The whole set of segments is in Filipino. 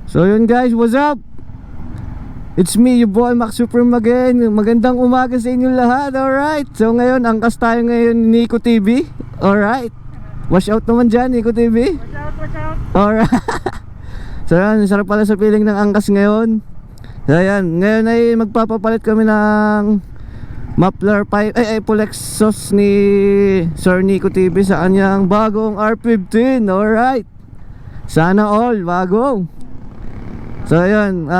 So yun guys, what's up? It's me, your boy Max Supreme again. Magandang umaga sa inyo lahat. Alright, so ngayon, angkas tayo ngayon ni Nico TV. Alright, wash out naman dyan, Nico TV. Watch out. Alright. So yan, sarap pala sa feeling ng angkas ngayon. So yan, ngayon ay magpapapalit kami ng muffler pipe, full exhaust ni Sir Nico TV sa kanyang bagong R15. Alright, sana all bago. So yun,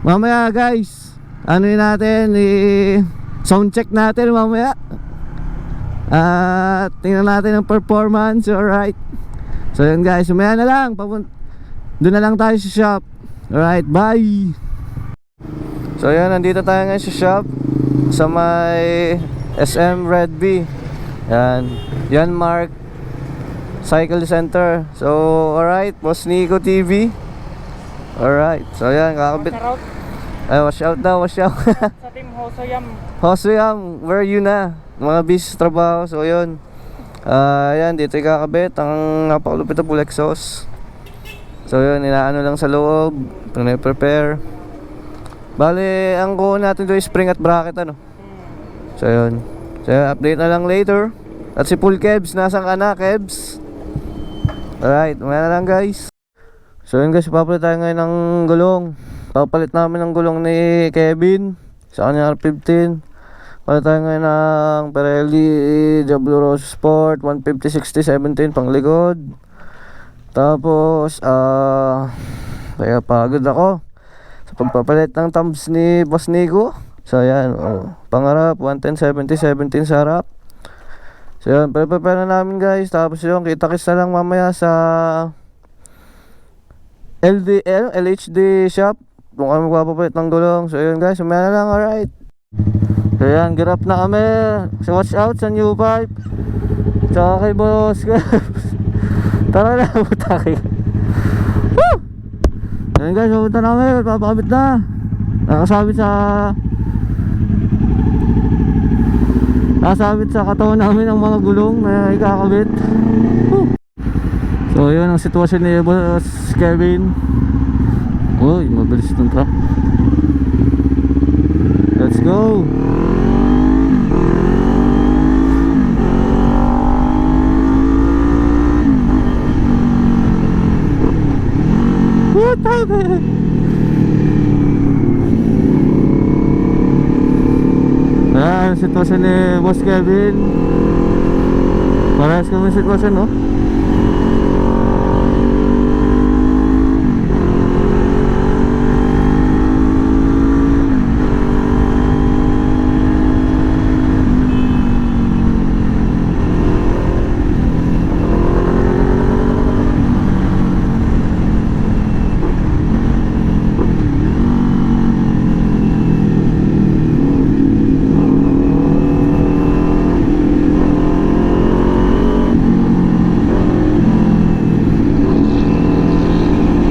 mamaya guys, ano yun natin, sound check natin mamaya. Tingnan natin ang performance. Alright, so yun guys, mamaya na lang, doon na lang tayo sa shop. Alright, bye. So yun, nandito tayo ngayon sa shop sa may SM Red B. Yan Mark Cycle Center. So alright, Boss Nico TV. Alright, so yan, kakabit. Wash out daw, wash out. Sa team Hosoyam. Hosoyam, where you na? Mga busy sa trabaho, so yun. Yan, dito yung kakabit ang napakalupit na full exhaust. So yun, inaano lang sa loob, prepare. Bale, ang kuha natin doon spring at bracket, ano. So yun, so update na lang later. At si Full Kebs, nasan ka na, Kebs? Alright, umaya na lang guys. So yun guys, papalit tayo ngayon ng gulong. Papalit namin ng gulong ni Kevin sa kanya R15. Palit tayo ngayon ng Pirelli Diablo Rosso Sport 150/60/17 pang likod. Tapos kaya pagod ako sa pagpapalit ng thumbs ni Boss Nico. So yan, pangarap 110/70/17 sa harap. So yun, prepare na namin guys. Tapos yun, kita-kits na lang mamaya sa LHD shop kung kami magpapapalit ng gulong. So yun guys, mamaya na lang. Alright, so yan, girap na kami. So watch out sa new pipe tsaka kay Boss. Tara na, butake. Woo! Ayun guys, pupunta na kami, papakabit na. Nakasabit sa katawan namin ang mga gulong na ikakabit. Woo! So yun ang sitwasyon ni Boss Kevin. Uy, mabilis itong truck. Let's go. Ayan, sitwasyon ni Boss Kevin. Parehas kami sitwasyon, no?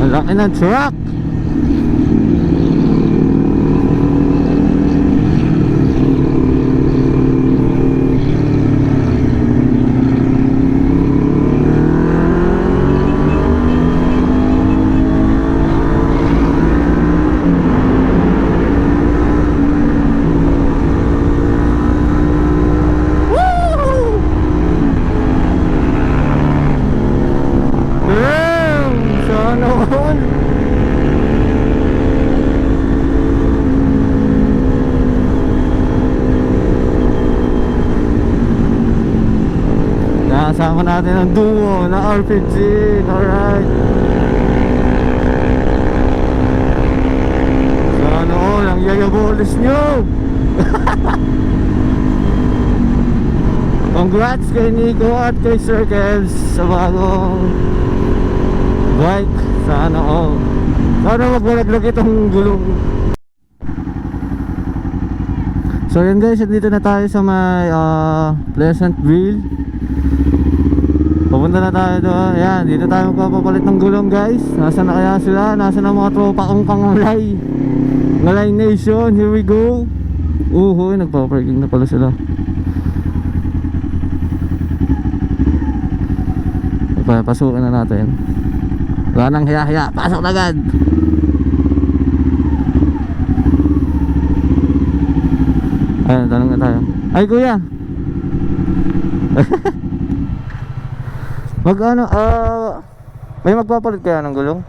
Laki ng truck. Nakasama natin ang duo na R15. Alright, sana all ang yayabolis nyo. Congrats kay Nico at kay Sir Kevs sa bagong bike. Sana all, sana magbalaglag itong gulong. So yun guys, dito na tayo sa may Pleasantville. Pupunta na tayo doon. Ayan, dito tayo magpapapalit ng gulong guys. Nasaan na kaya sila? Nasaan ang mga tropa kong pangalay? Ngalay Nation, here we go. Nagpaparking na pala sila. Pasukin na natin. Wala nang hiya-hiya. Pasok na agad. Ayun, tanong na tayo. Ay kuya. May magpapalit kaya ng gulong?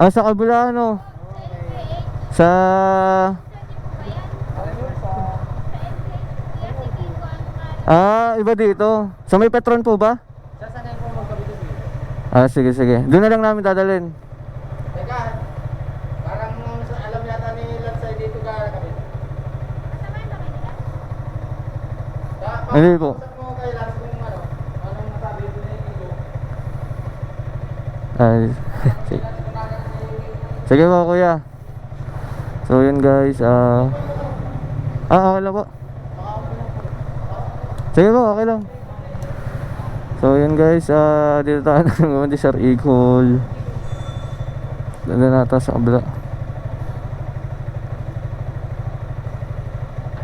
Sa kabila ano? Sa iba dito. Sa may Petron po ba? Sasanay po magkabito po. Sige, sige. Doon na lang namin dadalhin. Teka, parang alam yata ni Lansay dito kakabit. Hindi po. Usap mo kay Lance kung anong nasabi ko na yung Sige. Sige po kuya. So yun guys, okay lang po. Sige po, okay lang. So yun guys, dito tayo ng Sir Eagle. Ganda nata sa kabila.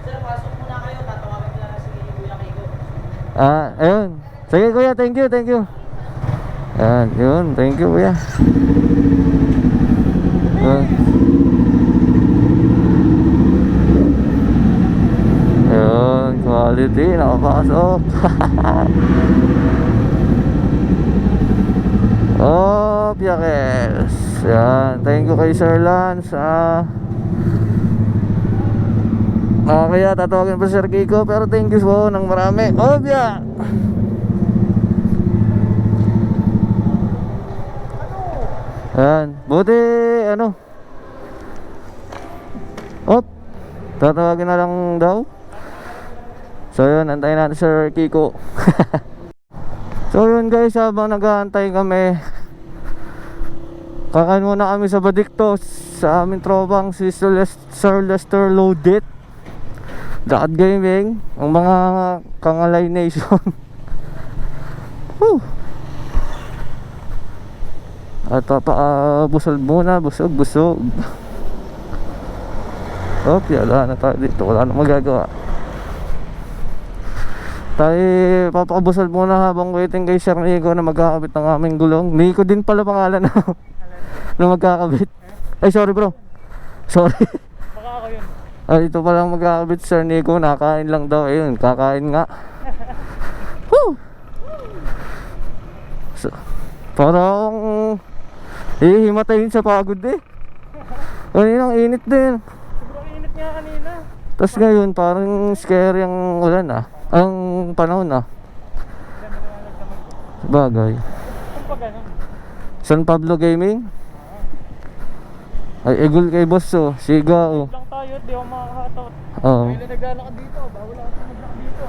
Sir, pasok muna kayo. Tatawagin ko lang si Kuya Kiko. Ayun. Sige kuya, thank you, thank you. Yun, thank you kuya. Ayun, quality, nakapasok. Piyakes. Yan, thank you kay Sir Lance. Kaya tatawagin pa Sir Kiko, pero thank you po ng marami. Pia. Yan, buti tatawagin na lang daw. So yun, antayin natin Sir Kiko. So yun guys, habang nag-aantay kami, kakain muna kami sa Badiktos sa aming tropang si Sir Lester Loaded Dakad Gaming, ang mga Kangalay Nation. At busog muna, busog. Wala na tayo dito, wala na magagawa. Tayo papakabusal muna habang waiting kay Sir Nico na magkakabit ng aming gulong. Nico din pala pangalan na magkakabit. Ay sorry bro, sorry. Baka ako yun. Ito palang magkakabit Sir Nico, nakain lang daw. Ayun, kakain nga. So, parang hihimatayin sa pagod ang init din. Sobrang init nga kanina. Tapos ngayon parang scary ang ulan ang panahon Bagay. Kung pa ganun. San Pablo Gaming? Ay Eagle kay boss siga Lang tayo, di ako makakatot. Oo. May naglalakad dito. Bawal ako maglakad dito.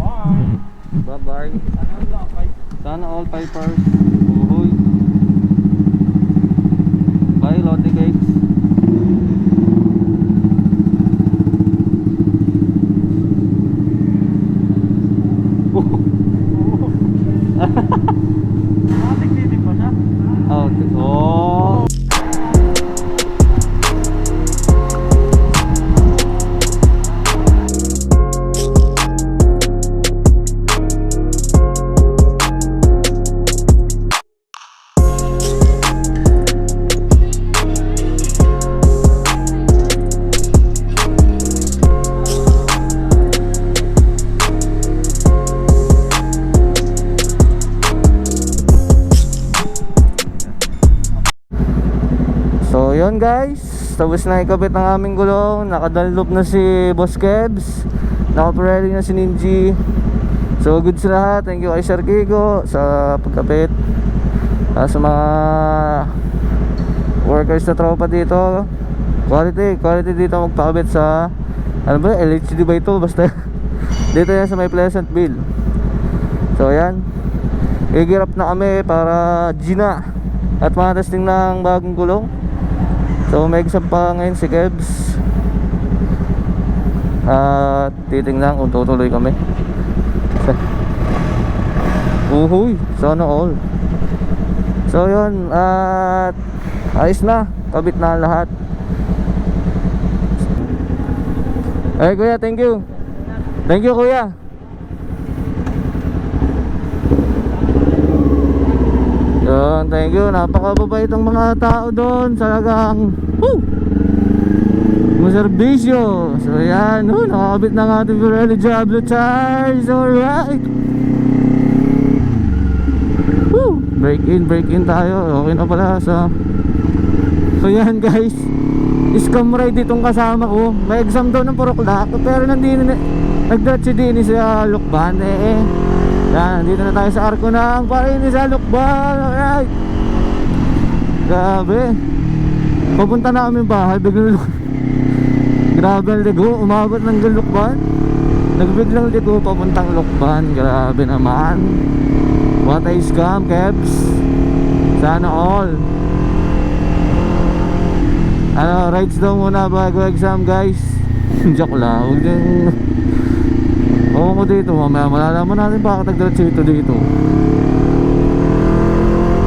Bye. Bye. Ano lakay? Sana all pipers. Uhoy. Bye Lotte Cakes. Nakatignitin pa siya. Oh. So yun guys, tapos na ikabit ng aming gulong. Nakadunlop na si Boss Kebs, naka-Pirelli na si Ninji. So good sa lahat. Thank you kay Sir Kiko sa pagkapit, sa mga workers na tropa dito. Quality dito magpakabit sa LHD ba ito? Basta dito yan sa may Pleasantville. So yan, i-gear up na kami para Gina at mga testing ng bagong gulong. So may exam pa ngayon si Kebs. Titingnan kung tutuloy kami. Uhuy, sana all. So yun, ayos na, kabit na lahat. Ay kuya, thank you. Thank you kuya. Yun, thank you. Napakababait ang mga tao doon. Talagang maserbisyo. So yan, nakakabit na ng ating Pirelli Diablo Charge. Alright. Break in tayo. Okay na pala sa. So yan guys, scam ride itong kasama ko. May exam daw ng Purok-Lak, pero nagdiretso din sa Lukban. Yan, dito na tayo sa arko ng Parini sa Lukban. Alright. Grabe. Papunta na kami bahay, biglang grabe ang ligo, umabot ng Lukban. Nagbiglang ligo papuntang Lukban. Grabe naman. What a scam, Kebs. Sana all. Rides daw muna bago exam guys. Joke lang. Huwag din. Oo ko dito, mamaya malalaman natin bakit nagdiretso dito.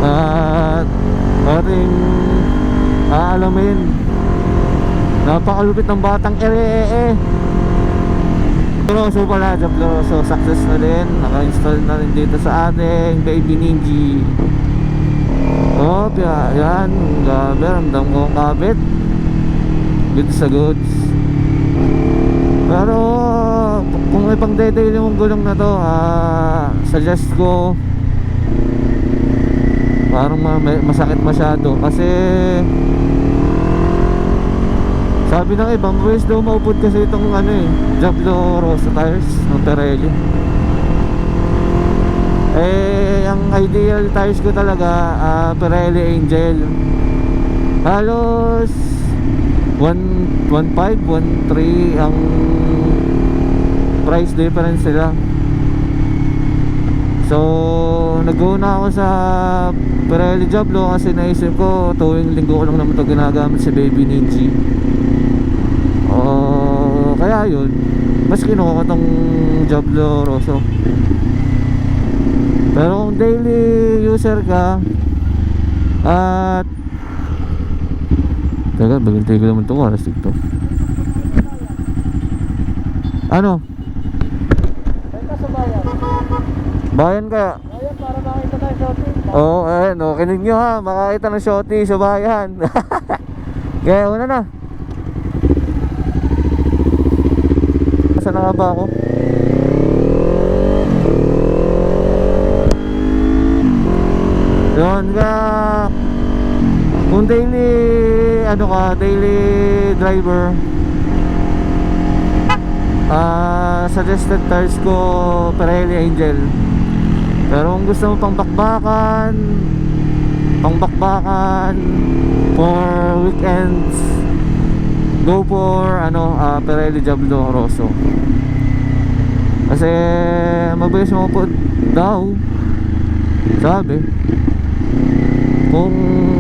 At ating aalamin. Napakalupit ng batang Floroso pala, Floroso. Success na din. Naka-install na rin dito sa ating Baby Ninja. Yan. Grabe, ramdam ko ang kabit. Good sa goods. Pero kung may pang detail yung gulong na to, suggest ko parang masakit masyado. Kasi sabi ng ibang boys daw maupod kasi itong Diablo Rosso tires ng Pirelli. Ang ideal tires ko talaga Pirelli Angel. Halos 1.5, 1.3 ang price difference sila. So nag-una ako sa Pirelli Diablo kasi naisip ko tuwing linggo ko lang naman ito ginagamit si Baby Ninja. Kaya yun, mas kinuha ko tong Diablo Rosso. Pero kung daily user ka at teka, bagay ko naman ito oras dito. Ano? Ay, sa bayan. Bayan kaya? Bayan, para makita tayo shooting. Oo, kinig nyo ha, makakita ng shorty sa bayan. Kaya una na. Saan na nga ba ako? Yun nga. Kung daily daily driver, suggested tires ko Pirelli Angel. Pero kung gusto mo pang bakbakan for weekends, go for Pirelli Diablo Rosso. Kasi mabilis mo po daw, sabi, kung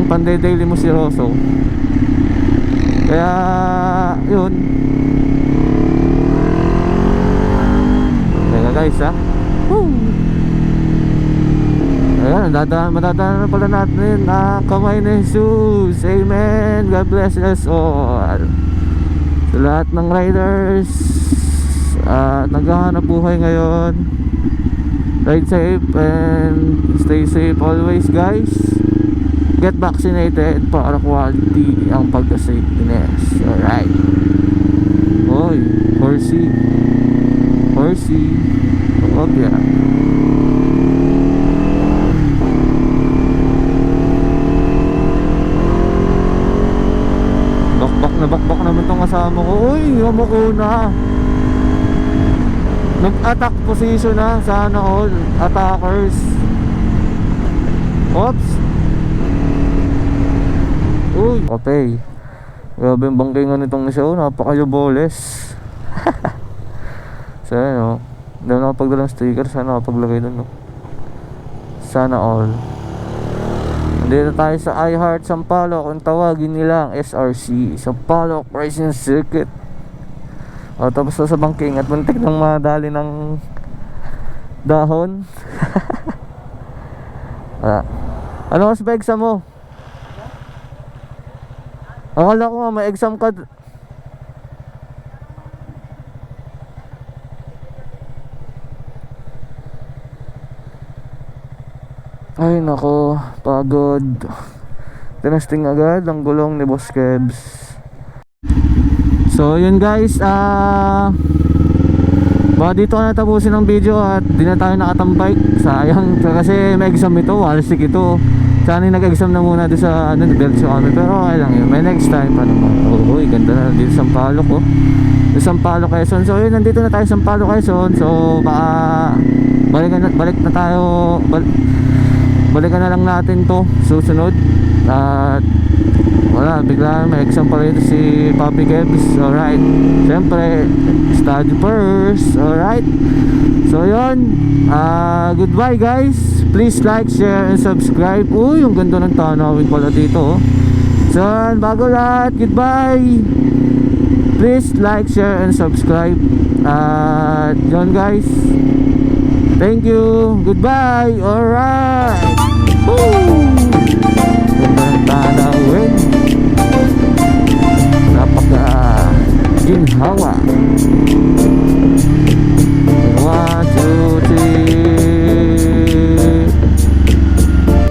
pande-daily mo si Rosso. Kaya yun. Teka guys ha. Ayan, madadaan na pala natin kamay ni Jesus. Amen. God bless us all. Sa lahat ng riders naghahanap buhay ngayon, ride safe and stay safe always guys. Get vaccinated para quality ang pagka-safetyness. Alright. Hoy, horsey. Obya. Bakbak naman tong kasama ko. Uy, yamako na. Nag-attack position na. Sana all attackers. Oops. Uy, okay. Grabe yung bangkingan nitong show. Napakayaboles. So yun hindi ako nakapagdala ng sticker. Sana nakapaglagay dun Sana all. Dito tayo sa iHeart Sampaloc. Kung tawagin nilang SRC, Sampaloc Racing Circuit. Tapos sa bangking at muntik nang madali ng dahon. Ano kasi ba exam mo? Akala ko nga may exam ka. Ay nako, pagod. Tinasting agad ang gulong ni Boss Kebs. So yun guys, baka dito na tapusin ang video at di na tayo nakatambike. Sayang, kasi may exam ito, walsik ito. Sana nag-exam na muna doon sa diretso kami. Pero okay lang yun, may next time pa naman. Uy, ganda na dito sa Sampaloc oh. Sa Sampaloc, Quezon. So yun, nandito na tayo sa Sampaloc, Quezon. So baka balikan na lang natin to susunod. At wala, bigla may exam pa rin si Papi Kebs. Alright, siyempre study first. Alright, so yun, goodbye guys. Please like, share, and subscribe. Uy, yung ganda ng tanawin pala dito oh. So yun, bago lahat, goodbye. Please like, share, and subscribe. At yun guys, thank you, goodbye. Alright, woo! Ganda ng tanawin, napaka ginhawa.